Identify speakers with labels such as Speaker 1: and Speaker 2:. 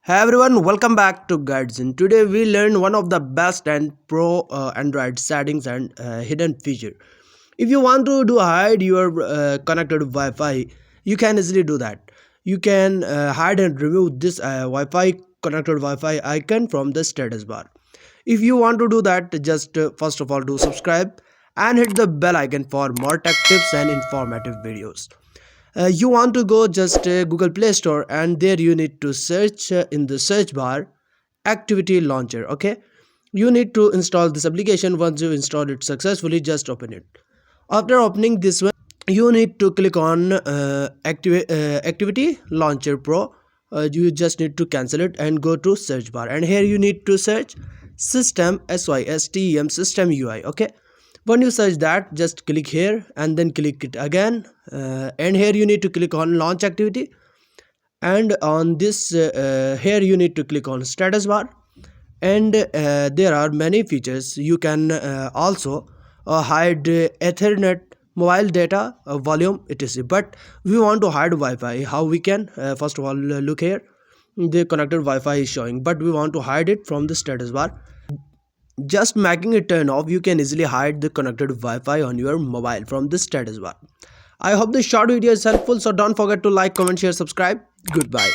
Speaker 1: Hey everyone, welcome back to Guidezen. Today we learn one of the best and pro Android settings and hidden feature. If you want to do hide your connected Wi-Fi, you can easily do that. You can hide and remove this Wi-Fi connected Wi-Fi icon from the status bar. If you want to do that, just first of all do subscribe and hit the bell icon for more tech tips and informative videos. You want to go just Google Play Store, and there you need to search in the search bar activity launcher. Okay, you need to install this application. Once you install it successfully, just open it. After opening this one, you need to click on activity launcher pro. You just need to cancel it and go to search bar, and here you need to search system system system UI. Okay, when you search that, just click here and then click it again, and here you need to click on launch activity, and on this here you need to click on status bar, and there are many features. You can also hide ethernet, mobile data, volume, etc. But we want to hide Wi-Fi. How we can? First of all, look here, the connected Wi-Fi is showing, but we want to hide it from the status bar. Just making it turn off, you can easily hide the connected Wi-Fi on your mobile from the status bar. I hope this short video is helpful, so don't forget to like, comment, share, subscribe. Goodbye.